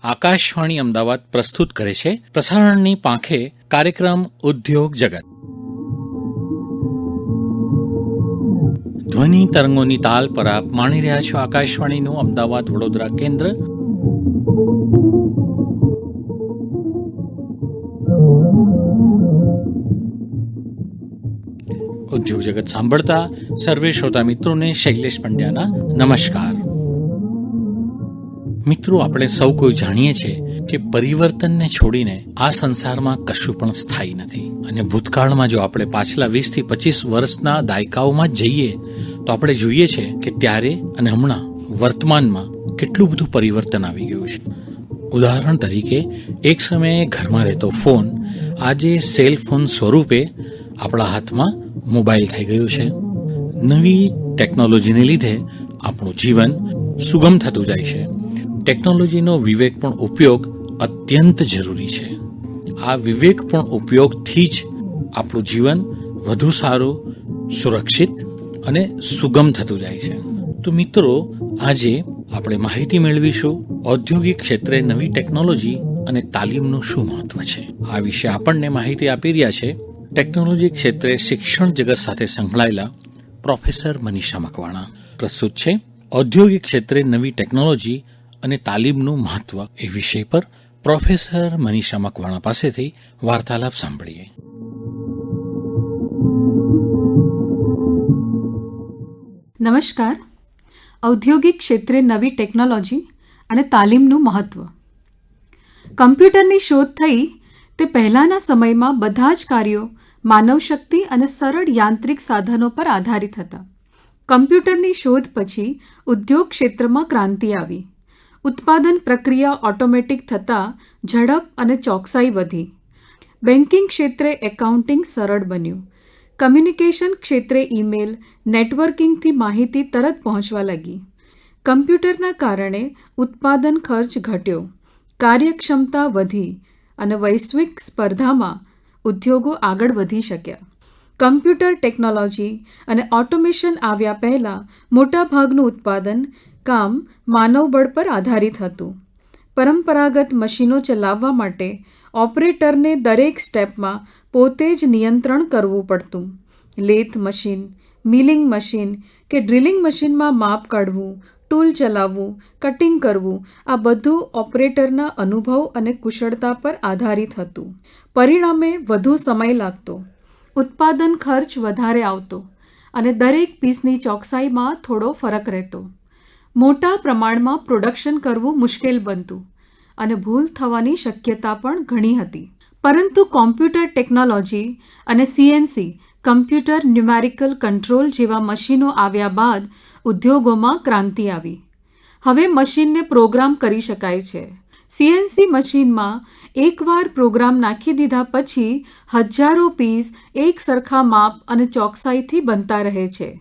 આકાશવાણી અમદાવાદ પ્રસ્તુત કરે છે પ્રસારણની પાંખે કાર્યક્રમ ઉદ્યોગ જગત. ધ્વનિ તરંગોની તાલ પર આપ માણી રહ્યા છો આકાશવાણીનું અમદાવાદ વડોદરા કેન્દ્ર. ઉદ્યોગ જગત સાંભળતા સર્વે શ્રોતા મિત્રોને શૈલેષ પંડ્યાના નમસ્કાર. મિત્રો, આપણે સૌ કોઈ જાણીએ છીએ કે પરિવર્તનને છોડીને આ સંસારમાં કશું પણ સ્થાયી નથી. અને ભૂતકાળમાં જો આપણે પાછલા 20 થી 25 વર્ષના દાયકાઓમાં જઈએ તો આપણે જોઈએ છે કે ત્યારે અને હમણાં વર્તમાનમાં કેટલું બધું પરિવર્તન આવી ગયું છે. ઉદાહરણ તરીકે, એક સમયે ઘરમાં રહેતો ફોન આજે સેલ ફોન સ્વરૂપે આપણા હાથમાં મોબાઈલ થઈ ગયું છે. નવી ટેકનોલોજીને લીધે આપણું જીવન સુગમ થતું જાય છે. ટેકનોલોજીનો વિવેકપૂર્ણ ઉપયોગ અત્યંત જરૂરી છે. આ વિવેકપૂર્ણ ઉપયોગથી જ આપણું જીવન વધુ સારું, સુરક્ષિત અને સુગમ થતું જાય છે. તો મિત્રો, આજે આપણે માહિતી મેળવીશું ઔદ્યોગિક ક્ષેત્રે નવી ટેકનોલોજી અને તાલીમનું શું મહત્વ છે. આ વિશે આપણને માહિતી આપી રહ્યા છે ટેકનોલોજી ક્ષેત્રે શિક્ષણ જગત સાથે સંકળાયેલા પ્રોફેસર મનીષા મકવાણા. પ્રસ્તુત છે ઔદ્યોગિક ક્ષેત્રે નવી ટેકનોલોજી અને તાલીમનું મહત્વ એ વિષય પર પ્રોફેસર મનીષા મકવાણા પાસેથી વાર્તાલાપ સાંભળીએ. નમસ્કાર. ઔદ્યોગિક ક્ષેત્રે નવી ટેકનોલોજી અને તાલીમનું મહત્વ. કમ્પ્યુટરની શોધ થઈ તે પહેલાંના સમયમાં બધા જ કાર્યો માનવશક્તિ અને સરળ યાંત્રિક સાધનો પર આધારિત હતા. કમ્પ્યુટરની શોધ પછી ઉદ્યોગ ક્ષેત્રમાં ક્રાંતિ આવી. ઉત્પાદન પ્રક્રિયા ઓટોમેટિક થતાં ઝડપ અને ચોકસાઈ વધી. બેન્કિંગ ક્ષેત્રે એકાઉન્ટિંગ સરળ બન્યું. કમ્યુનિકેશન ક્ષેત્રે ઈમેલ, નેટવર્કિંગથી માહિતી તરત પહોંચવા લાગી. કમ્પ્યુટરના કારણે ઉત્પાદન ખર્ચ ઘટ્યો, કાર્યક્ષમતા વધી અને વૈશ્વિક સ્પર્ધામાં ઉદ્યોગો આગળ વધી શક્યા. કમ્પ્યુટર ટેકનોલોજી અને ઓટોમેશન આવ્યા પહેલાં મોટાભાગનું ઉત્પાદન કામ માનવબળ પર આધારિત હતું. પરંપરાગત મશીનો ચલાવવા માટે ઓપરેટરને દરેક સ્ટેપમાં પોતે જ નિયંત્રણ કરવું પડતું. લેથ મશીન, મિલિંગ મશીન કે ડ્રિલિંગ મશીનમાં માપ કાઢવું, ટૂલ ચલાવવું, કટિંગ કરવું, આ બધું ઓપરેટરના અનુભવ અને કુશળતા પર આધારિત હતું. પરિણામે વધુ સમય લાગતો, ઉત્પાદન ખર્ચ વધારે આવતો અને દરેક પીસની ચોકસાઈમાં થોડો ફરક રહેતો. મોટા પ્રમાણમાં પ્રોડક્શન કરવું મુશ્કેલ બનતું અને ભૂલ થવાની શક્યતા પણ ઘણી હતી. પરંતુ કોમ્પ્યુટર ટેકનોલોજી અને CNC કમ્પ્યુટર ન્યુમેરિકલ કંટ્રોલ જેવા મશીનો આવ્યા બાદ ઉદ્યોગોમાં ક્રાંતિ આવી. હવે મશીનને પ્રોગ્રામ કરી શકાય છે. CNC મશીનમાં એકવાર પ્રોગ્રામ નાખી દીધા પછી હજારો પીસ એક સરખા માપ અને ચોકસાઈથી બનતા રહે છે.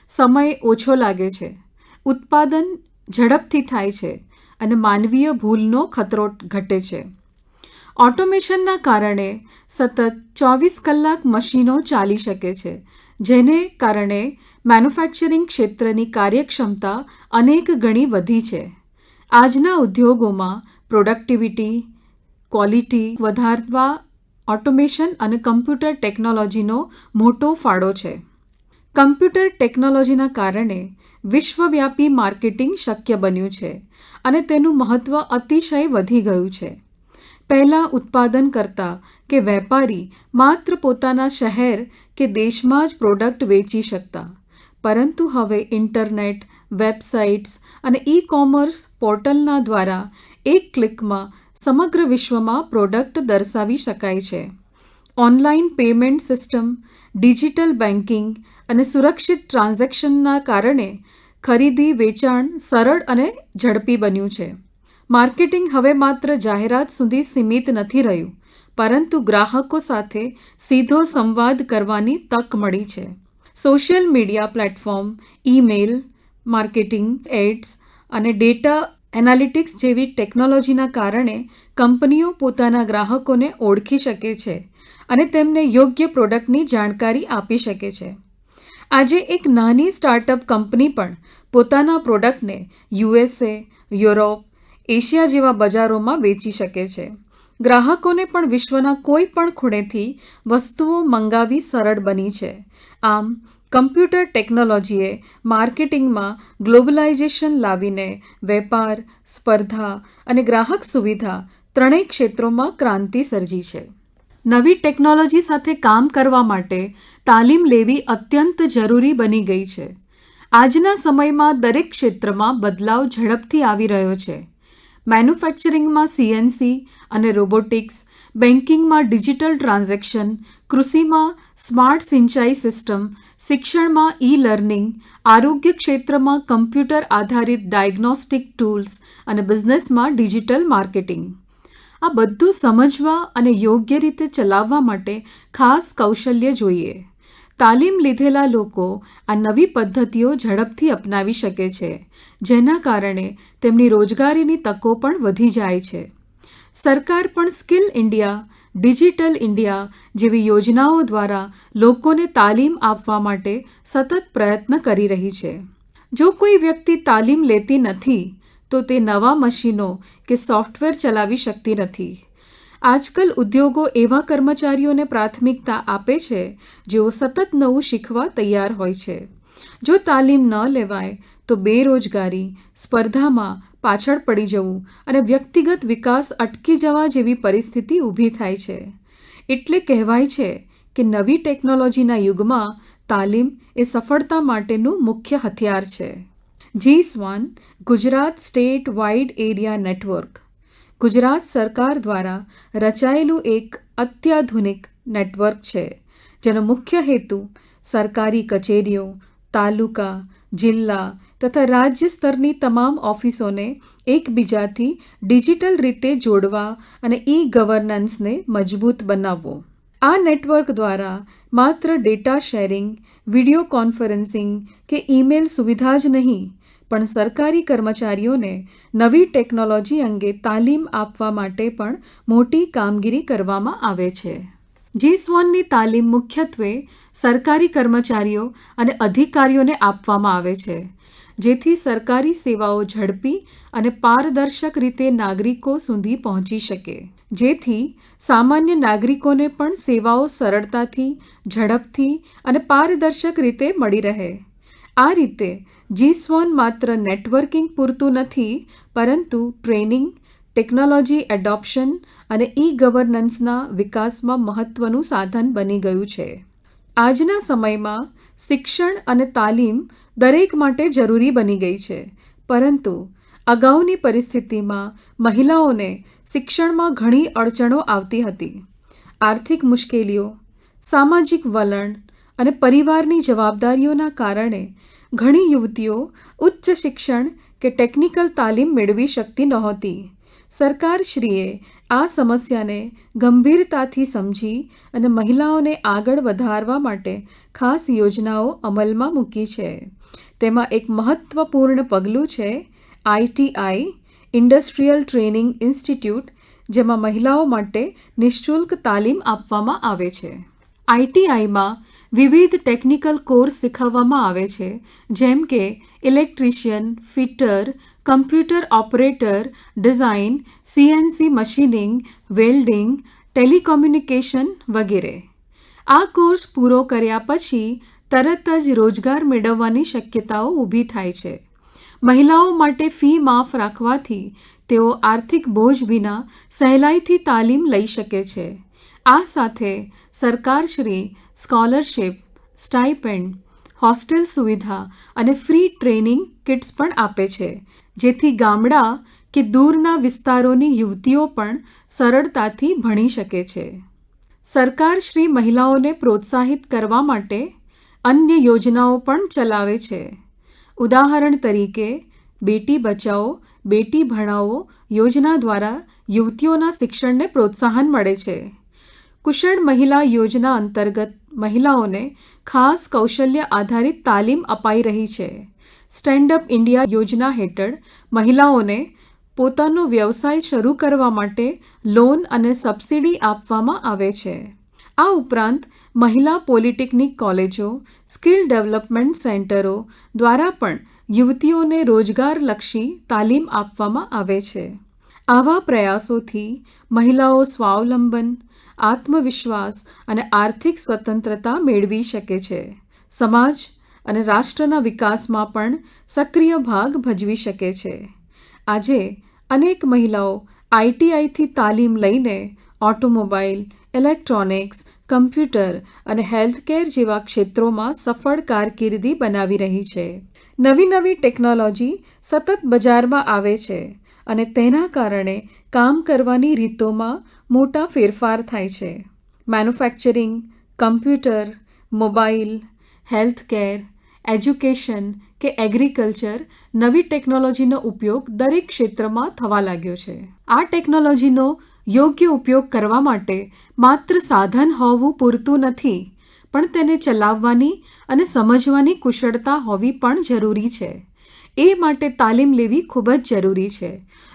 સમય ઓછો લાગે છે, ઉત્પાદન ઝડપથી થાય છે અને માનવીય ભૂલનો ખતરો ઘટે છે. ઓટોમેશનના કારણે સતત 24 કલાક મશીનો ચાલી શકે છે, જેને કારણે મેન્યુફેક્ચરિંગ ક્ષેત્રની કાર્યક્ષમતા અનેક ગણી વધી છે. આજના ઉદ્યોગોમાં પ્રોડક્ટિવિટી, ક્વોલિટી વધારવા ઓટોમેશન અને કમ્પ્યુટર ટેકનોલોજીનો મોટો ફાળો છે. કમ્પ્યુટર ટેકનોલોજીના કારણે વિશ્વવ્યાપી માર્કેટિંગ શક્ય બન્યું છે અને તેનું મહત્ત્વ અતિશય વધી ગયું છે. પહેલાં ઉત્પાદનકર્તા કે વેપારી માત્ર પોતાના શહેર કે દેશમાં જ પ્રોડક્ટ વેચી શકતા, પરંતુ હવે ઇન્ટરનેટ, વેબસાઇટ્સ અને ઈ-કોમર્સ પોર્ટલના દ્વારા એક ક્લિકમાં સમગ્ર વિશ્વમાં પ્રોડક્ટ દર્શાવી શકાય છે. Online payment system, digital banking અને સુરક્ષિત ટ્રાન્ઝેક્શનના કારણે ખરીદી વેચાણ સરળ અને ઝડપી બન્યું છે. માર્કેટિંગ હવે માત્ર જાહેરાત સુધી સીમિત નથી રહ્યું, પરંતુ ગ્રાહકો સાથે સીધો સંવાદ કરવાની તક મળી છે. Social media platform, email marketing, ads અને ડેટા એનાલિટિક્સ જેવી ટેકનોલોજીના કારણે કંપનીઓ પોતાના ગ્રાહકોને ઓળખી શકે છે અને તેમને યોગ્ય પ્રોડક્ટની જાણકારી આપી શકે છે. આજે એક નાની સ્ટાર્ટઅપ કંપની પણ પોતાના પ્રોડક્ટને USA, યુરોપ, એશિયા જેવા બજારોમાં વેચી શકે છે. ગ્રાહકોને પણ વિશ્વના કોઈ પણ ખૂણેથી વસ્તુઓ મંગાવી સરળ બની છે. આમ કમ્પ્યુટર ટેકનોલોજીએ માર્કેટિંગમાં ગ્લોબલાઇઝેશન લાવીને વેપાર, સ્પર્ધા અને ગ્રાહક સુવિધા ત્રણેય ક્ષેત્રોમાં ક્રાંતિ સર્જી છે. નવી ટેકનોલોજી સાથે કામ કરવા માટે તાલીમ લેવી અત્યંત જરૂરી બની ગઈ છે. આજના સમયમાં દરેક ક્ષેત્રમાં બદલાવ ઝડપથી આવી રહ્યો છે. મેન્યુફેક્ચરિંગમાં CNC અને રોબોટિક્સ, બેન્કિંગમાં ડિજિટલ ટ્રાન્ઝેક્શન, કૃષિમાં સ્માર્ટ સિંચાઈ સિસ્ટમ, શિક્ષણમાં લર્નિંગ, આરોગ્ય ક્ષેત્રમાં કમ્પ્યુટર આધારિત ડાયગ્નોસ્ટિક ટૂલ્સ અને બિઝનેસમાં ડિજિટલ માર્કેટિંગ. આ બધું સમજવા અને યોગ્ય રીતે ચલાવવા માટે ખાસ કૌશલ્ય જોઈએ. તાલીમ લીધેલા લોકો આ નવી પદ્ધતિઓ ઝડપથી અપનાવી શકે છે, જેના કારણે તેમની રોજગારીની તકો પણ વધી જાય છે. સરકાર પણ સ્કિલ ઇન્ડિયા, ડિજિટલ ઇન્ડિયા જેવી યોજનાઓ દ્વારા લોકોને તાલીમ આપવા માટે સતત પ્રયત્ન કરી રહી છે. જો કોઈ વ્યક્તિ તાલીમ લેતી નથી તો તે નવા મશીનો કે સોફ્ટવેર ચલાવી શકતી નથી. આજકાલ ઉદ્યોગો એવા કર્મચારીઓને પ્રાથમિકતા આપે છે જેઓ સતત નવું શીખવા તૈયાર હોય છે. જો તાલીમ ન લેવાય તો બેરોજગારી, સ્પર્ધામાં પાછળ પડી જવું અને વ્યક્તિગત વિકાસ અટકી જવા જેવી પરિસ્થિતિ ઊભી થાય છે. એટલે કહેવાય છે કે નવી ટેકનોલોજીના યુગમાં તાલીમ એ સફળતા માટેનું મુખ્ય હથિયાર છે. GSWAN Gujarat state wide area network Gujarat સરકાર દ્વારા રચાયેલું એક અત્યાધુનિક નેટવર્ક છે, જેનો મુખ્ય હેતુ સરકારી કચેરીઓ, તાલુકા, જિલ્લા તથા રાજ્ય સ્તરની તમામ ઓફિસોને એકબીજાથી ડિજિટલ રીતે જોડવા અને ગવર્નન્સને મજબૂત બનાવવો. આ નેટવર્ક દ્વારા માત્ર ડેટા શેરિંગ, વિડીયો કોન્ફરન્સિંગ કે ઈમેલ સુવિધા જ નહીં, પણ સરકારી કર્મચારીઓને નવી ટેકનોલોજી અંગે તાલીમ આપવા માટે પણ મોટી કામગીરી કરવામાં આવે છે. GSWANની તાલીમ મુખ્યત્વે સરકારી કર્મચારીઓ અને અધિકારીઓને આપવામાં આવે છે, જેથી સરકારી સેવાઓ ઝડપી અને પારદર્શક રીતે નાગરિકો સુધી પહોંચી શકે, જેથી સામાન્ય નાગરિકોને પણ સેવાઓ સરળતાથી, ઝડપથી અને પારદર્શક રીતે મળી રહે. આ રીતે GSWAN માત્ર નેટવર્કિંગ પૂરતું નથી, પરંતુ ટ્રેનિંગ, ટેકનોલોજી એડોપ્શન અને ગવર્નન્સના વિકાસમાં મહત્વનું સાધન બની ગયું છે. આજના સમયમાં શિક્ષણ અને તાલીમ દરેક માટે જરૂરી બની ગઈ છે, પરંતુ અગાઉની પરિસ્થિતિમાં મહિલાઓને શિક્ષણમાં ઘણી અડચણો આવતી હતી. આર્થિક મુશ્કેલીઓ, સામાજિક વલણ અને પરિવારની જવાબદારીઓના કારણે ઘણી યુવતીઓ ઉચ્ચ શિક્ષણ કે ટેકનિકલ તાલીમ મેળવી શકતી નહોતી. સરકારશ્રીએ આ સમસ્યાને ગંભીરતાથી સમજી અને મહિલાઓને આગળ વધારવા માટે ખાસ યોજનાઓ અમલમાં મૂકી છે. તેમાં એક મહત્વપૂર્ણ પગલું છે ITI ઇન્ડસ્ટ્રીયલ ટ્રેનિંગ ઇન્સ્ટિટ્યૂટ, જેમાં મહિલાઓ માટે નિઃશુલ્ક તાલીમ આપવામાં આવે છે. ITIમાં વિવિધ ટેકનિકલ કોર્સ શીખવવામાં આવે છે, જેમ કે electrician, fitter, computer operator, design, CNC machining, welding, telecommunication વગેરે. આ કોર્સ પૂરો કર્યા પછી તરત જ રોજગાર મેળવવાની શક્યતાઓ ઊભી થાય છે. મહિલાઓ માટે ફી માફ રાખવાથી તેઓ આર્થિક બોજ વિના સહેલાઈથી તાલીમ લઈ શકે છે. આ સાથે સરકારશ્રી સ્કોલરશિપ, સ્ટાઇપેન્ડ, હોસ્ટેલ સુવિધા અને ફ્રી ટ્રેનિંગ કિટ્સ પણ આપે છે, જેથી ગામડા કે દૂરના વિસ્તારોની યુવતીઓ પણ સરળતાથી ભણી શકે છે. સરકારશ્રી મહિલાઓને પ્રોત્સાહિત કરવા માટે અન્ય યોજનાઓ પણ ચલાવે છે. ઉદાહરણ તરીકે બેટી બચાવો, બેટી ભણાવો યોજના દ્વારા યુવતીઓના શિક્ષણને પ્રોત્સાહન મળે છે. કુશળ મહિલા યોજના અંતર્ગત મહિલાઓને ખાસ કૌશલ્ય આધારિત તાલીમ અપાઈ રહી છે. સ્ટેન્ડ અપ ઇન્ડિયા યોજના હેઠળ મહિલાઓને પોતાનો વ્યવસાય શરૂ કરવા માટે લોન અને સબસિડી આપવામાં આવે છે. આ ઉપરાંત મહિલા પોલિટેકનિક કોલેજો, સ્કિલ ડેવલપમેન્ટ સેન્ટરો દ્વારા પણ યુવતીઓને રોજગારલક્ષી તાલીમ આપવામાં આવે છે. આવા પ્રયાસોથી મહિલાઓ સ્વાવલંબન, આત્મવિશ્વાસ અને આર્થિક સ્વતંત્રતા મેળવી શકે છે. સમાજ અને રાષ્ટ્રના વિકાસમાં પણ સક્રિય ભાગ ભજવી શકે છે. આજે અનેક મહિલાઓ ITIથી તાલીમ લઈને ઓટોમોબાઈલ, ઇલેક્ટ્રોનિક્સ, કમ્પ્યુટર અને હેલ્થકેર જેવા ક્ષેત્રોમાં સફળ કારકિર્દી બનાવી રહી છે. નવી નવી ટેકનોલોજી સતત બજારમાં આવે છે અને તેના કારણે કામ કરવાની રીતોમાં મોટા ફેરફાર થાય છે. Manufacturing, computer, mobile, healthcare, education કે એગ્રીકલ્ચર, નવી ટેકનોલોજીનો ઉપયોગ દરેક ક્ષેત્રમાં થવા લાગ્યો છે. આ ટેકનોલોજીનો યોગ્ય ઉપયોગ કરવા માટે માત્ર સાધન હોવું પૂરતું નથી, પણ તેને ચલાવવાની અને સમજવાની કુશળતા હોવી પણ જરૂરી છે. એ માટે તાલીમ લેવી ખૂબ જ જરૂરી છે.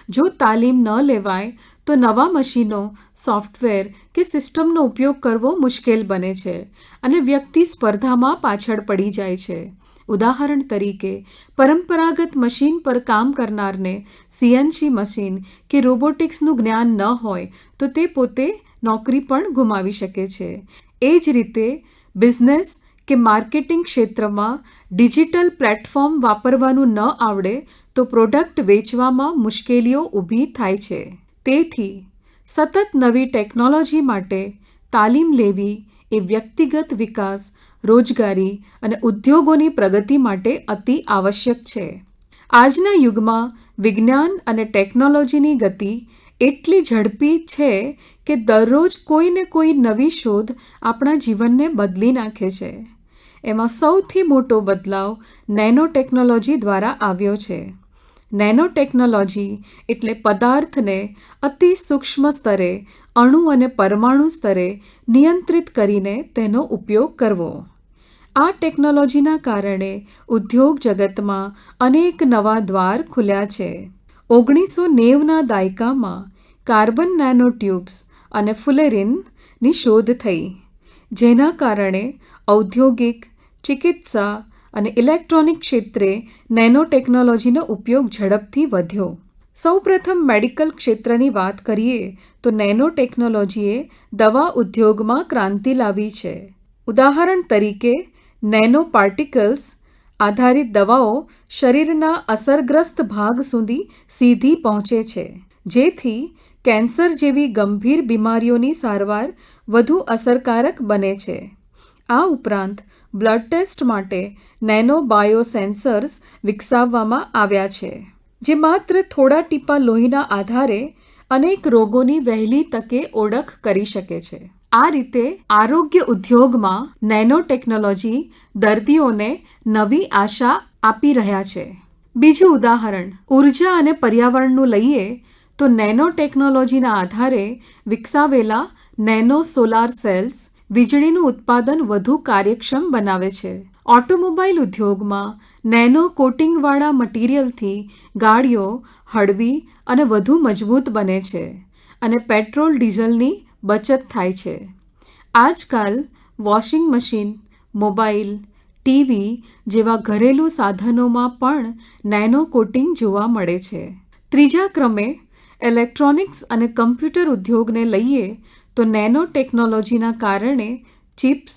જો તાલીમ ન લેવાય તો નવા મશીનો, સોફ્ટવેર કે સિસ્ટમનો ઉપયોગ કરવો મુશ્કેલ બને છે અને વ્યક્તિ સ્પર્ધામાં પાછળ પડી જાય છે. ઉદાહરણ તરીકે, પરંપરાગત મશીન પર કામ કરનારને CNC મશીન કે રોબોટિક્સનું જ્ઞાન ન હોય તો તે પોતે નોકરી પણ ગુમાવી શકે છે. એ જ રીતે બિઝનેસ કે માર્કેટિંગ ક્ષેત્રમાં ડિજિટલ પ્લેટફોર્મ વાપરવાનું ન આવડે તો પ્રોડક્ટ વેચવામાં મુશ્કેલીઓ ઊભી થાય છે. તેથી સતત નવી ટેકનોલોજી માટે તાલીમ લેવી એ વ્યક્તિગત વિકાસ, રોજગારી અને ઉદ્યોગોની પ્રગતિ માટે અતિ આવશ્યક છે. આજના યુગમાં વિજ્ઞાન અને ટેકનોલોજીની ગતિ એટલી ઝડપી છે કે દરરોજ કોઈને કોઈ નવી શોધ આપણા જીવનને બદલી નાખે છે. એમાં સૌથી મોટો બદલાવ નેનો ટેકનોલોજી દ્વારા આવ્યો છે. નેનો ટેકનોલોજી એટલે પદાર્થને અતિ સૂક્ષ્મ સ્તરે, અણુ અને પરમાણુ સ્તરે નિયંત્રિત કરીને તેનો ઉપયોગ કરવો. આ ટેકનોલોજીના કારણે ઉદ્યોગ જગતમાં અનેક નવા દ્વાર ખુલ્યા છે. 1990ના દાયકામાં કાર્બન નેનો ટ્યુબ્સ અને ફુલેરિનની શોધ થઈ, જેના કારણે ઔદ્યોગિક, ચિકિત્સા અને ઇલેક્ટ્રોનિક ક્ષેત્રે નેનો ટેકનોલોજીનો ઉપયોગ ઝડપથી વધ્યો. સૌપ્રથમ મેડિકલ ક્ષેત્રની વાત કરીએ તો નેનો ટેકનોલોજીએ દવા ઉદ્યોગમાં ક્રાંતિ લાવી છે. ઉદાહરણ તરીકે, નેનો પાર્ટિકલ્સ આધારિત દવાઓ શરીરના અસરગ્રસ્ત ભાગ સુધી સીધી પહોંચે છે, જેથી કેન્સર જેવી ગંભીર બીમારીઓની સારવાર વધુ અસરકારક બને છે. આ ઉપરાંત બ્લડ ટેસ્ટ માટે નેનો બાયોસેન્સર્સ વિકસાવવામાં આવ્યા છે, જે માત્ર થોડા ટીપાં લોહીના આધારે અનેક રોગોની વહેલી તકે ઓળખ કરી શકે છે. આ રીતે આરોગ્ય ઉદ્યોગમાં નેનો ટેકનોલોજી દર્દીઓને નવી આશા આપી રહ્યા છે. બીજું ઉદાહરણ ઉર્જા અને પર્યાવરણનું લઈએ તો નેનો ટેકનોલોજીના આધારે વિકસાવેલા નેનો સોલાર સેલ્સ વીજળીનું ઉત્પાદન વધુ કાર્યક્ષમ બનાવે છે. ઓટોમોબાઈલ ઉદ્યોગમાં નેનો કોટિંગવાળા મટીરિયલથી ગાડીઓ હળવી અને વધુ મજબૂત બને છે અને પેટ્રોલ ડીઝલની બચત થાય છે. આજકાલ વોશિંગ મશીન, મોબાઈલ, ટીવી જેવા ઘરેલું સાધનોમાં પણ નેનો કોટિંગ જોવા મળે છે. ત્રીજા ક્રમે ઇલેક્ટ્રોનિક્સ અને કમ્પ્યુટર ઉદ્યોગને લઈએ તો નેનો ટેકનોલોજીના કારણે ચિપ્સ,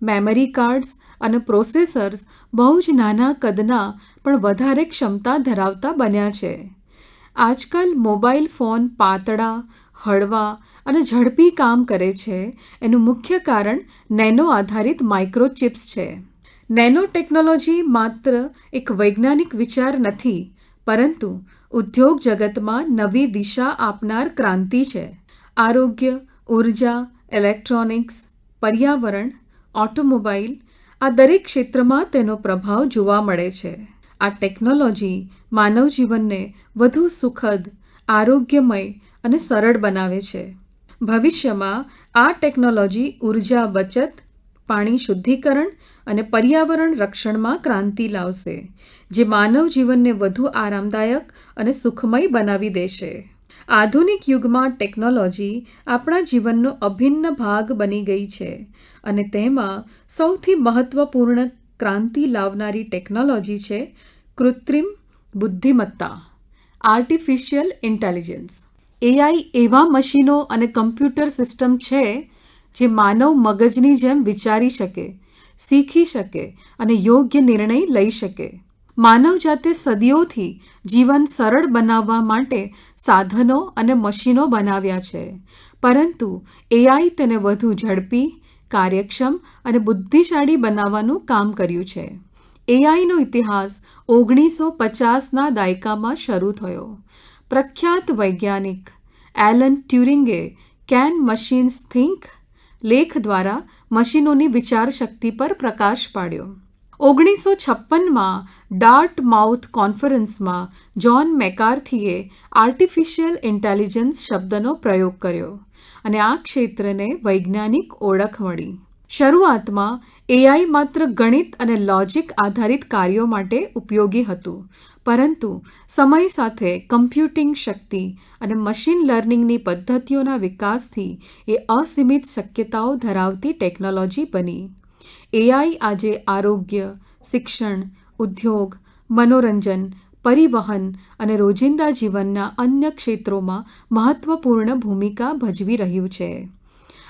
મેમરી કાર્ડ્સ અને પ્રોસેસર્સ બહુ જ નાના કદના પણ વધારે ક્ષમતા ધરાવતા બન્યા છે. આજકાલ મોબાઈલ ફોન પાતળા, હળવા અને ઝડપી કામ કરે છે. એનું મુખ્ય કારણ નેનો આધારિત માઇક્રોચિપ્સ છે. નેનો ટેકનોલોજી માત્ર એક વૈજ્ઞાનિક વિચાર નથી, પરંતુ ઉદ્યોગ જગતમાં નવી દિશા આપનાર ક્રાંતિ છે. આરોગ્ય, ઉર્જા, ઇલેક્ટ્રોનિક્સ, પર્યાવરણ, ઓટોમોબાઈલ આ દરેક ક્ષેત્રમાં તેનો પ્રભાવ જોવા મળે છે. આ ટેકનોલોજી માનવ જીવનને વધુ સુખદ, આરોગ્યમય અને સરળ બનાવે છે. ભવિષ્યમાં આ ટેકનોલોજી ઉર્જા બચત, પાણી શુદ્ધિકરણ અને પર્યાવરણ રક્ષણમાં ક્રાંતિ લાવશે, જે માનવ જીવનને વધુ આરામદાયક અને સુખમય બનાવી દેશે. આધુનિક યુગમાં ટેકનોલોજી આપણા જીવનનો અભિન્ન ભાગ બની ગઈ છે અને તેમાં સૌથી મહત્વપૂર્ણ ક્રાંતિ લાવનારી ટેકનોલોજી છે કૃત્રિમ બુદ્ધિમત્તા, આર્ટિફિશિયલ ઇન્ટેલિજન્સ. એઆઈ એવા મશીનો અને કમ્પ્યુટર સિસ્ટમ છે જે માનવ મગજની જેમ વિચારી શકે, શીખી શકે અને યોગ્ય નિર્ણય લઈ શકે. માનવજાતે સદીઓથી જીવન સરળ બનાવવા માટે સાધનો અને મશીનો બનાવ્યા છે, પરંતુ એઆઈ તેને વધુ ઝડપી, કાર્યક્ષમ અને બુદ્ધિશાળી બનાવવાનું કામ કર્યું છે. એઆઈનો ઇતિહાસ 1950ના દાયકામાં શરૂ થયો. પ્રખ્યાત વૈજ્ઞાનિક એલન ટ્યુરિંગે કેન મશીન્સ થિંક લેખ દ્વારા મશીનોની વિચારશક્તિ પર પ્રકાશ પાડ્યો. 1956માં ડાર્ટમાઉથ કોન્ફરન્સમાં જ્હોન મેકાર્થીએ આર્ટિફિશિયલ ઇન્ટેલિજન્સ શબ્દનો પ્રયોગ કર્યો અને આ ક્ષેત્રને વૈજ્ઞાનિક ઓળખ મળી. શરૂઆતમાં એઆઈ માત્ર ગણિત અને લોજિક આધારિત કાર્યો માટે ઉપયોગી હતું, પરંતુ સમય સાથે કમ્પ્યુટિંગ શક્તિ અને મશીન લર્નિંગની પદ્ધતિઓના વિકાસથી એ અસીમિત શક્યતાઓ ધરાવતી ટેકનોલોજી બની. એઆઈ આજે આરોગ્ય, શિક્ષણ, ઉદ્યોગ, મનોરંજન, પરિવહન અને રોજિંદા જીવનના અન્ય ક્ષેત્રોમાં મહત્વપૂર્ણ ભૂમિકા ભજવી રહ્યું છે.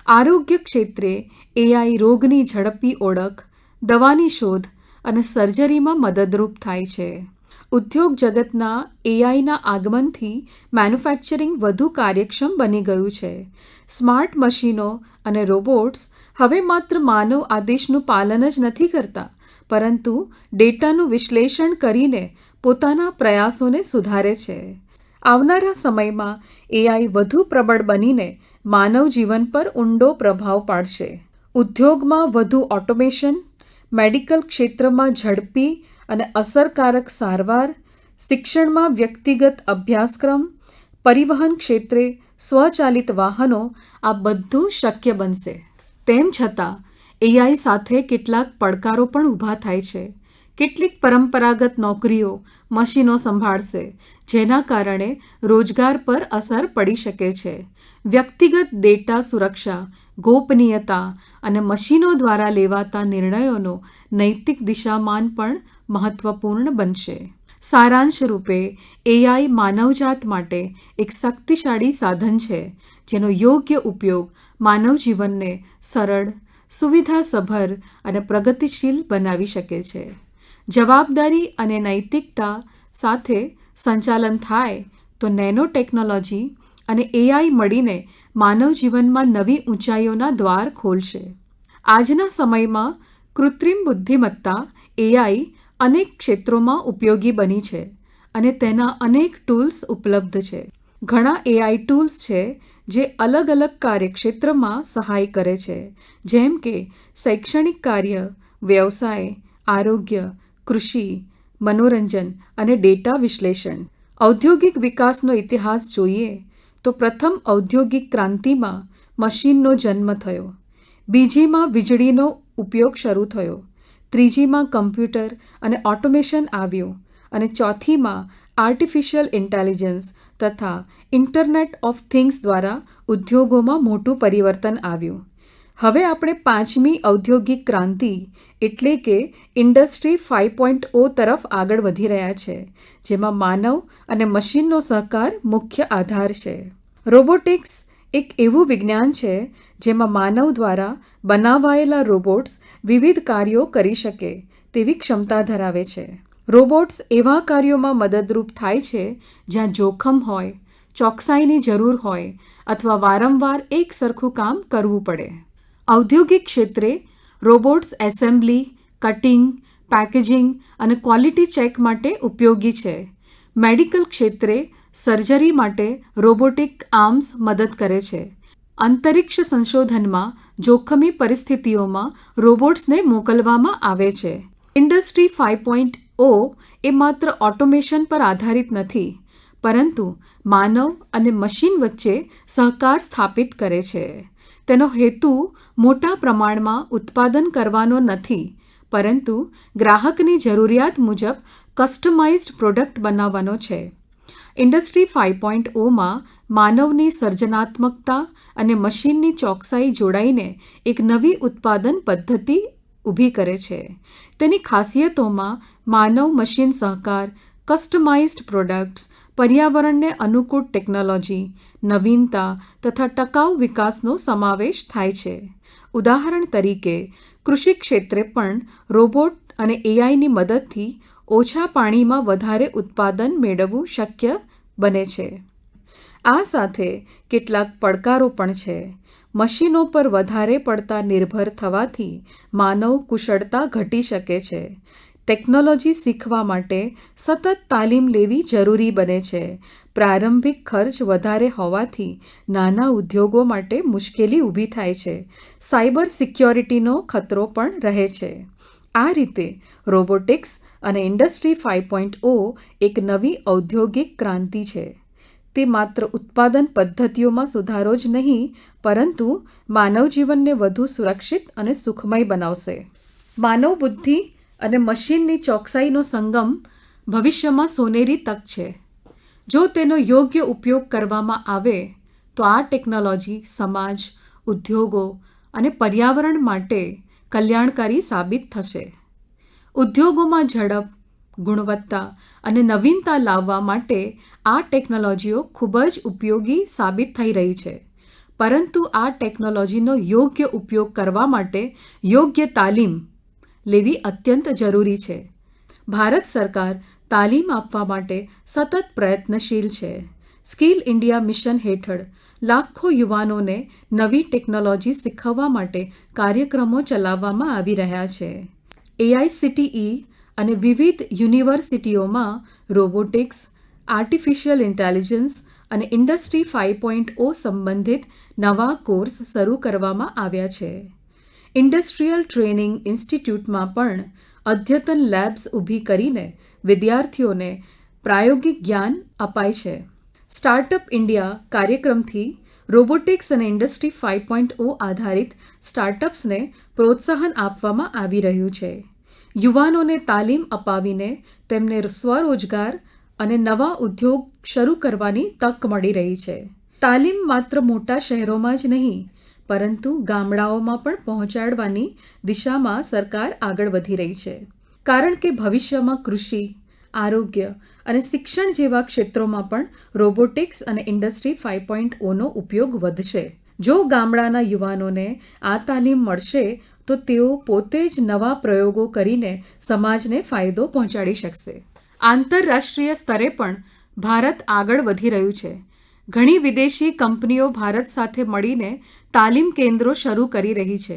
આરોગ્ય ક્ષેત્રે એઆઈ રોગની ઝડપી ઓળખ, દવાની શોધ અને સર્જરીમાં મદદરૂપ થાય છે. ઉદ્યોગ જગતના એઆઈના આગમનથી મેન્યુફેક્ચરિંગ વધુ કાર્યક્ષમ બની ગયું છે. સ્માર્ટ મશીનો અને રોબોટ્સ હવે માત્ર માનવ આદેશનું પાલન જ નથી કરતા, પરંતુ ડેટાનું વિશ્લેષણ કરીને પોતાના પ્રયાસોને સુધારે છે. આવનારા સમયમાં એઆઈ વધુ પ્રબળ બનીને માનવ જીવન પર ઊંડો પ્રભાવ પાડશે. ઉદ્યોગમાં વધુ ઓટોમેશન, મેડિકલ ક્ષેત્રમાં ઝડપી અને અસરકારક સારવાર, શિક્ષણમાં વ્યક્તિગત અભ્યાસક્રમ, પરિવહન ક્ષેત્રે સ્વચાલિત વાહનો, આ બધું શક્ય બનશે. તેમ છતાં એઆઈ સાથે કેટલાક પડકારો પણ ઊભા થાય છે. કેટલીક પરંપરાગત નોકરીઓ મશીનો સંભાળશે, જેના કારણે રોજગાર પર અસર પડી શકે છે. વ્યક્તિગત ડેટા સુરક્ષા, ગોપનીયતા અને મશીનો દ્વારા લેવાતા નિર્ણયોનો નૈતિક દિશામાન પણ મહત્વપૂર્ણ બનશે. સારાંશ રૂપે, એઆઈ માનવજાત માટે એક શક્તિશાળી સાધન છે, જેનો યોગ્ય ઉપયોગ માનવ જીવનને સરળ, સુવિધાસભર અને પ્રગતિશીલ બનાવી શકે છે. જવાબદારી અને નૈતિકતા સાથે સંચાલન થાય તો નેનો ટેકનોલોજી અને એઆઈ મળીને માનવ જીવનમાં નવી ઊંચાઈઓના દ્વાર ખોલશે. આજના સમયમાં કૃત્રિમ બુદ્ધિમત્તા એઆઈ અનેક ક્ષેત્રોમાં ઉપયોગી બની છે અને તેના અનેક ટૂલ્સ ઉપલબ્ધ છે. ઘણા એઆઈ ટૂલ્સ છે જે અલગ અલગ કાર્યક્ષેત્રમાં સહાય કરે છે, જેમ કે શૈક્ષણિક કાર્ય, વ્યવસાય, આરોગ્ય, કૃષિ, મનોરંજન અને ડેટા વિશ્લેષણ. ઔદ્યોગિક વિકાસનો ઇતિહાસ જોઈએ તો પ્રથમ ઔદ્યોગિક ક્રાંતિમાં મશીનનો જન્મ થયો, બીજીમાં વીજળીનો ઉપયોગ શરૂ થયો, ત્રીજીમાં કમ્પ્યુટર અને ઓટોમેશન આવ્યું અને ચોથીમાં આર્ટિફિશિયલ ઇન્ટેલિજન્સ તથા ઇન્ટરનેટ ઓફ થિંગ્સ દ્વારા ઉદ્યોગોમાં મોટું પરિવર્તન આવ્યું. હવે આપણે પાંચમી ઔદ્યોગિક ક્રાંતિ એટલે કે ઇન્ડસ્ટ્રી 5.0 તરફ આગળ વધી રહ્યા છે, જેમાં માનવ અને મશીનનો સહકાર મુખ્ય આધાર છે. રોબોટિક્સ એક એવું વિજ્ઞાન છે જેમાં માનવ દ્વારા બનાવાયેલા રોબોટ્સ વિવિધ કાર્યો કરી શકે તેવી ક્ષમતા ધરાવે છે. રોબોટ્સ એવા કાર્યોમાં મદદરૂપ થાય છે જ્યાં જોખમ હોય, ચોકસાઈની જરૂર હોય અથવા વારંવાર એક સરખું કામ કરવું પડે. ઔદ્યોગિક ક્ષેત્રે રોબોટ્સ એસેમ્બલી, કટિંગ, પેકેજિંગ અને ક્વોલિટી ચેક માટે ઉપયોગી છે. મેડિકલ ક્ષેત્રે સર્જરી માટે રોબોટિક આર્મ્સ મદદ કરે છે. અંતરિક્ષ સંશોધનમાં જોખમી પરિસ્થિતિઓમાં રોબોટ્સને મોકલવામાં આવે છે. ઇન્ડસ્ટ્રી 5.0 એ માત્ર ઓટોમેશન પર આધારિત નથી, પરંતુ માનવ અને મશીન વચ્ચે સહકાર સ્થાપિત કરે છે. તેનો હેતુ મોટા પ્રમાણમાં ઉત્પાદન કરવાનો નથી, પરંતુ ગ્રાહકની જરૂરિયાત મુજબ કસ્ટમાઇઝ્ડ પ્રોડક્ટ બનાવવાનો છે. ઇન્ડસ્ટ્રી 5.0માં માનવની સર્જનાત્મકતા અને મશીનની ચોકસાઈ જોડાઈને એક નવી ઉત્પાદન પદ્ધતિ ઊભી કરે છે. તેની ખાસિયતોમાં માનવ મશીન સહકાર, કસ્ટમાઇઝ્ડ પ્રોડક્ટ્સ, પર્યાવરણને અનુકૂળ ટેકનોલોજી, નવીનતા તથા ટકાઉ વિકાસનો સમાવેશ થાય છે. ઉદાહરણ તરીકે, કૃષિ ક્ષેત્રે પણ રોબોટ અને એઆઈની મદદથી ઓછા પાણીમાં વધારે ઉત્પાદન મેળવવું શક્ય બને છે. આ સાથે કેટલાક પડકારો પણ છે. મશીનો પર વધારે પડતા નિર્ભર થવાથી માનવ કુશળતા ઘટી શકે છે. ટેકનોલોજી શીખવા માટે સતત તાલીમ લેવી જરૂરી બને છે. પ્રારંભિક ખર્ચ વધારે હોવાથી નાના ઉદ્યોગો માટે મુશ્કેલી ઊભી થાય છે. સાયબર સિક્યોરિટીનો ખતરો પણ રહે છે. આ રીતે રોબોટિક્સ અને ઇન્ડસ્ટ્રી 5.0 એક નવી ઔદ્યોગિક ક્રાંતિ છે. તે માત્ર ઉત્પાદન પદ્ધતિઓમાં સુધારો જ નહીં, પરંતુ માનવ જીવનને વધુ સુરક્ષિત અને સુખમય બનાવશે. માનવ બુદ્ધિ અને મશીનની ચોકસાઈનો સંગમ ભવિષ્યમાં સોનેરી તક છે. જો તેનો યોગ્ય ઉપયોગ કરવામાં આવે તો આ ટેકનોલોજી સમાજ, ઉદ્યોગો અને પર્યાવરણ માટે કલ્યાણકારી સાબિત થશે. ઉદ્યોગોમાં ઝડપ, ગુણવત્તા અને નવીનતા લાવવા માટે આ ટેકનોલોજીઓ ખૂબ જ ઉપયોગી સાબિત થઈ રહી છે. પરંતુ આ ટેકનોલોજીનો યોગ્ય ઉપયોગ કરવા માટે યોગ્ય તાલીમ લેવી અત્યંત જરૂરી છે. ભારત સરકાર તાલીમ આપવા માટે સતત પ્રયત્નશીલ છે. સ્કિલ ઇન્ડિયા મિશન હેઠળ લાખો યુવાનોને નવી ટેકનોલોજી શીખવવા માટે કાર્યક્રમો ચલાવવામાં આવી રહ્યા છે. AICTE અને વિવિધ યુનિવર્સિટીઓમાં રોબોટિક્સ, આર્ટિફિશિયલ ઇન્ટેલિજન્સ અને ઇન્ડસ્ટ્રી 5.0 સંબંધિત નવા કોર્સ શરૂ કરવામાં આવ્યા છે. ઇન્ડસ્ટ્રીયલ ટ્રેનિંગ ઇન્સ્ટિટ્યૂટમાં પણ અદ્યતન લેબ્સ ઊભી કરીને વિદ્યાર્થીઓને પ્રાયોગિક જ્ઞાન અપાય છે. સ્ટાર્ટઅપ ઇન્ડિયા કાર્યક્રમથી રોબોટિક્સ અને ઇન્ડસ્ટ્રી 5.0 આધારિત સ્ટાર્ટઅપ્સને પ્રોત્સાહન આપવામાં આવી રહ્યું છે. યુવાનોને તાલીમ અપાવીને તેમને સ્વરોજગાર અને નવા ઉદ્યોગ શરૂ કરવાની તક મળી રહી છે. તાલીમ માત્ર મોટા શહેરોમાં જ નહીં, પરંતુ ગામડાઓમાં પણ પહોંચાડવાની દિશામાં સરકાર આગળ વધી રહી છે. કારણ કે ભવિષ્યમાં કૃષિ, આરોગ્ય અને શિક્ષણ જેવા ક્ષેત્રોમાં પણ રોબોટિક્સ અને ઇન્ડસ્ટ્રી 5.0નો ઉપયોગ વધશે. જો ગામડાના યુવાનોને આ તાલીમ મળશે તો તેઓ પોતે જ નવા પ્રયોગો કરીને સમાજને ફાયદો પહોંચાડી શકશે. આંતરરાષ્ટ્રીય સ્તરે પણ ભારત આગળ વધી રહ્યું છે. ઘણી વિદેશી કંપનીઓ ભારત સાથે મળીને તાલીમ કેન્દ્રો શરૂ કરી રહી છે.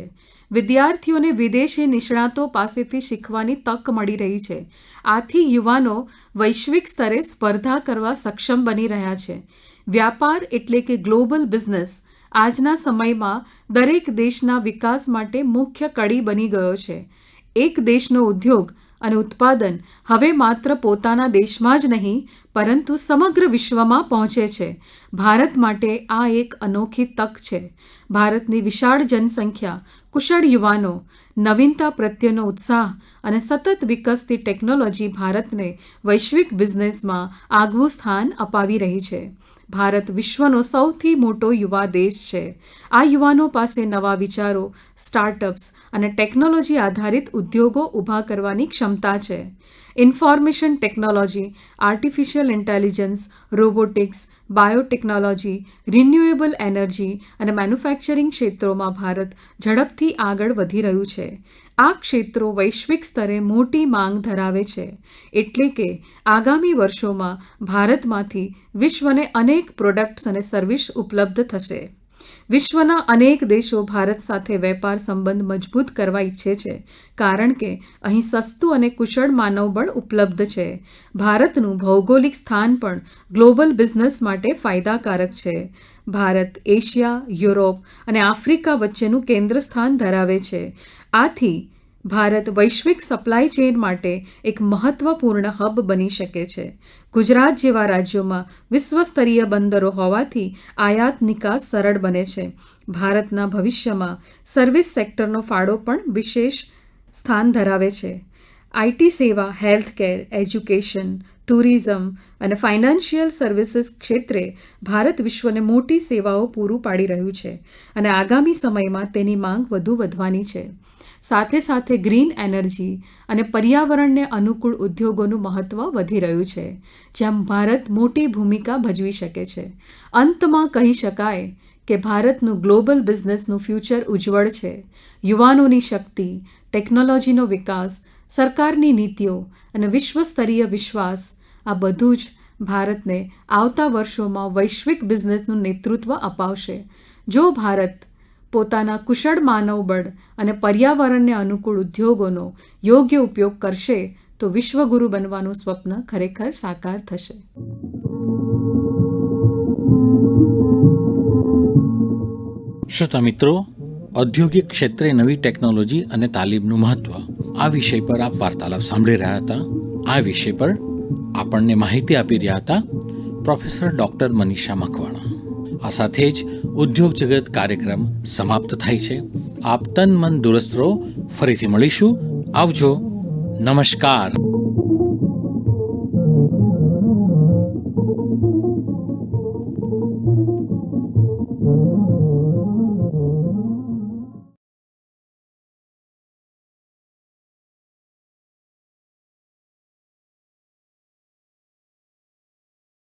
વિદ્યાર્થીઓને વિદેશી નિષ્ણાતો પાસેથી શીખવાની તક મળી રહી છે. આથી યુવાનો વૈશ્વિક સ્તરે સ્પર્ધા કરવા સક્ષમ બની રહ્યા છે. વ્યાપાર એટલે કે ગ્લોબલ બિઝનેસ આજના સમયમાં દરેક દેશના વિકાસ માટે મુખ્ય કડી બની ગયો છે. એક દેશનો ઉદ્યોગ અને ઉત્પાદન હવે માત્ર પોતાના દેશમાં જ નહીં, પરંતુ સમગ્ર વિશ્વમાં પહોંચે છે. ભારત માટે આ એક અનોખી તક છે. ભારતની વિશાળ જનસંખ્યા, કુશળ યુવાનો, નવીનતા પ્રત્યેનો ઉત્સાહ અને સતત વિકસતી ટેકનોલોજી ભારતને વૈશ્વિક બિઝનેસમાં આગવું સ્થાન અપાવી રહી છે. ભારત વિશ્વનો સૌથી મોટો યુવા દેશ છે. આ યુવાનો પાસે નવા વિચારો, સ્ટાર્ટઅપ્સ અને ટેકનોલોજી આધારિત ઉદ્યોગો ઊભા કરવાની ક્ષમતા છે. Information technology, artificial intelligence, robotics, biotechnology, renewable energy અને મેન્યુફેક્ચરિંગ ક્ષેત્રોમાં ભારત ઝડપથી આગળ વધી રહ્યું છે. આ ક્ષેત્રો વૈશ્વિક સ્તરે મોટી માંગ ધરાવે છે. એટલે કે આગામી વર્ષોમાં ભારતમાંથી વિશ્વને અનેક પ્રોડક્ટ્સ અને સર્વિસ ઉપલબ્ધ થશે. વિશ્વના અનેક દેશો ભારત સાથે વેપાર સંબંધ મજબૂત કરવા ઈચ્છે છે, કારણ કે અહીં સસ્તું અને કુશળ માનવબળ ઉપલબ્ધ છે. ભારતનું ભૌગોલિક સ્થાન પણ ગ્લોબલ બિઝનેસ માટે ફાયદાકારક છે. ભારત એશિયા, યુરોપ અને આફ્રિકા વચ્ચેનું કેન્દ્ર સ્થાન ધરાવે છે. આથી ભારત વૈશ્વિક સપ્લાય ચેઇન માટે એક મહત્વપૂર્ણ હબ બની શકે છે. ગુજરાત જેવા રાજ્યોમાં વિશ્વસ્તરીય બંદરો હોવાથી આયાત નિકાસ સરળ બને છે. ભારતના ભવિષ્યમાં સર્વિસ સેક્ટરનો ફાળો પણ વિશેષ સ્થાન ધરાવે છે. આઈટી સેવા, હેલ્થકેર, એજ્યુકેશન, ટુરિઝમ અને ફાઇનાન્શિયલ સર્વિસીસ ક્ષેત્રે ભારત વિશ્વને મોટી સેવાઓ પૂરું પાડી રહ્યું છે અને આગામી સમયમાં તેની માંગ વધુ વધવાની છે. સાથે સાથે ગ્રીન એનર્જી અને પર્યાવરણને અનુકૂળ ઉદ્યોગોનું મહત્ત્વ વધી રહ્યું છે, જેમ ભારત મોટી ભૂમિકા ભજવી શકે છે. અંતમાં કહી શકાય કે ભારતનું ગ્લોબલ બિઝનેસનું ફ્યુચર ઉજ્જવળ છે. યુવાનોની શક્તિ, ટેકનોલોજીનો વિકાસ, સરકારની નીતિઓ અને વિશ્વસ્તરીય વિશ્વાસ, આ બધું જ ભારતને આવતા વર્ષોમાં વૈશ્વિક બિઝનેસનું નેતૃત્વ અપાવશે. જો ભારત પોતાના કુશળ માનવબળ અને પર્યાવરણને અનુકૂળ ઉદ્યોગોનો યોગ્ય ઉપયોગ કરશે તો વિશ્વગુરુ બનવાનું સ્વપ્ન ખરેખર સાકાર થશે. શ્રોતા મિત્રો, ઔદ્યોગિક ક્ષેત્રે નવી ટેકનોલોજી અને તાલીમનું મહત્વ, આ વિષય પર આપ વાર્તાલાપ સાંભળી રહ્યા હતા. આ વિષય પર આપણને માહિતી આપી રહ્યા હતા પ્રોફેસર ડૉક્ટર મનીષા મકવાણા. આ સાથે જ ઉદ્યોગ જગત કાર્યક્રમ સમાપ્ત થાય છે. આપ તન મન દુરસ્ત રહો. ફરીથી મળીશું. આવજો. નમસ્કાર.